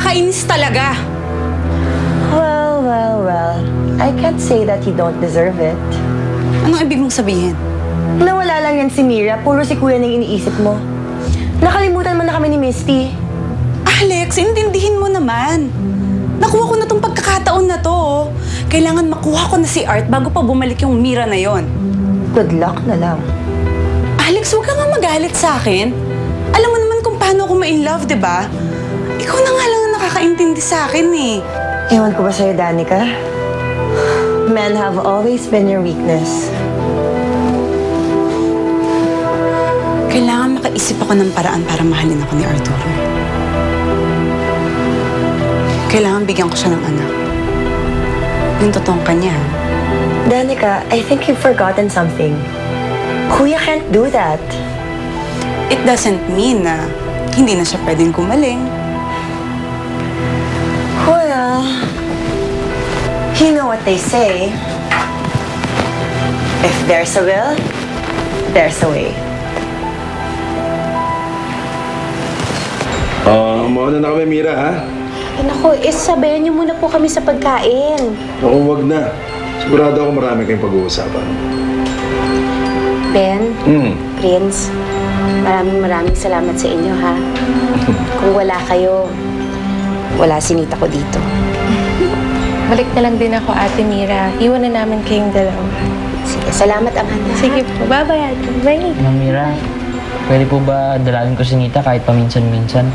Nakakainis talaga. Well. I can't say that you don't deserve it. Anong ibig mong sabihin? Nawala lang yan si Mira. Puro si Kuya na yung iniisip mo. Nakalimutan mo na kami ni Misty. Alex, intindihin mo naman. Nakuha ko na tong pagkakataon na to. Oh. Kailangan makuha ko na si Art bago pa bumalik yung Mira na yon. Good luck na lang. Alex, huwag ka nga magalit sa akin. Alam mo naman kung paano ako ma-in-love, di ba? Ikaw na nga lang ang nakakaintindi sa akin eh. Ewan ko ba sa'yo, Danica? Men have always been your weakness. Kailangan makaisip ako ng paraan para mahalin ako ni Arturo. Kailangan bigyan ko siya ng anak. Yung totoong kanya. Danica, I think you've forgotten something. Kuya can't do that. It doesn't mean na hindi na siya pwedeng gumaling. Well, you know what they say. If there's a will, there's a way. Mauna na kami, Mira, ha? Ay, naku, sabayan niyo muna po kami sa pagkain. Ako, wag na. Sigurado ako marami kayong pag-uusapan. Ben, Prince, maraming salamat sa inyo, ha? Kung wala kayo, wala si Nita ko dito. Balik na lang din ako, Ate Mira. Iwan na namin kayong dalawa. Sige, salamat, Amanda. Sige po. Bye-bye, Ate. Bye. Ma'am Mira, pwede po ba dalawin ko si Nita kahit paminsan-minsan?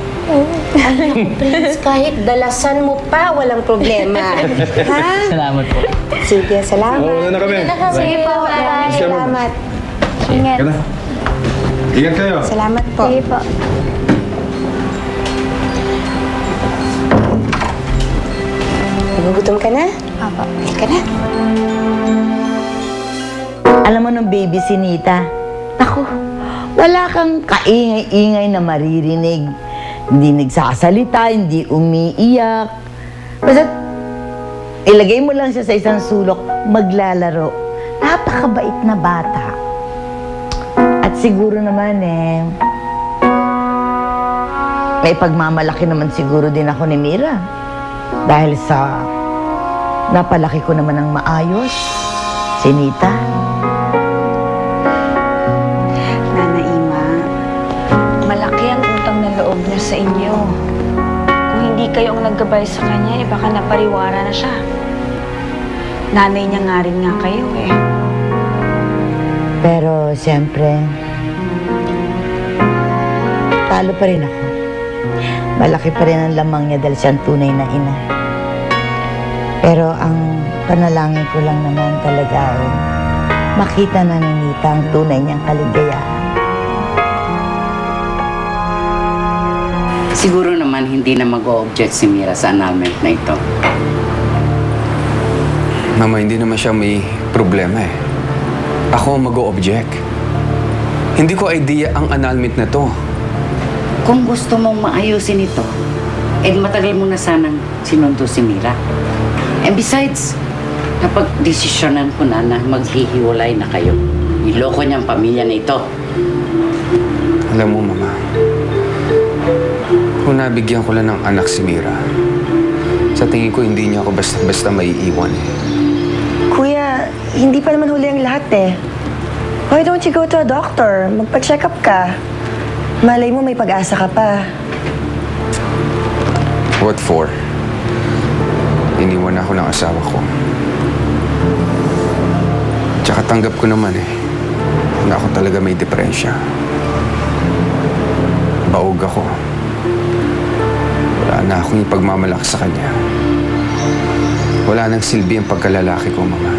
Prince, kahit dalasan mo pa, walang problema. Ha? Salamat po. Sige, salamat. Mauna na kami. Sige po, bye. Salamat. Ingat. Ingat kayo. Salamat po. Sige po. Nagugutom ka na? Opo. Ka na? Alam mo nung baby si Nita, naku, wala kang kaingay-ingay na maririnig. Hindi nagsasalita, hindi umiiyak. Basta ilagay mo lang siya sa isang sulok, maglalaro. Napakabait na bata. At siguro naman may pagmamalaki naman siguro din ako ni Mira. Dahil sa napalaki ko naman ng maayos, si Nita. Nana Ima, malaki ang utang na loob niya sa inyo. Kung hindi kayo ang naggabay sa kanya, baka napariwara na siya. Nanay niya nga rin nga kayo eh. Pero siyempre, talo pa rin ako. Malaki pa rin ang lamang niya dahil siyang tunay na ina. Pero ang panalangin ko lang naman talaga ay makita na ni Nita ang tunay niyang kaligayahan. Siguro naman hindi na mag-o-object si Mira sa annulment na ito. Mama, hindi naman siya may problema eh. Ako ang mag-o-object. Hindi ko idea ang annulment na to. Kung gusto mong maayusin ito, matagal mo na sanang sinundo si Mira. And besides, napag-desisyonan ko na maghihiwalay na kayo. Niloko niyang pamilya na ito. Alam mo, Mama, kung nabigyan ko lang ng anak si Mira, sa tingin ko hindi niya ako basta-basta maiiwan eh. Kuya, hindi pa naman huli ang lahat eh. Why don't you go to a doctor? Magpa-check up ka. Malay mo may pag-asa ka pa. What for? Iniwan ako ng asawa ko. Tsaka tanggap ko naman na ako talaga may depresya. Baog ako. Wala na akong ipagmamalaki sa kanya. Wala nang silbi ang pagkalalaki ko, Mama.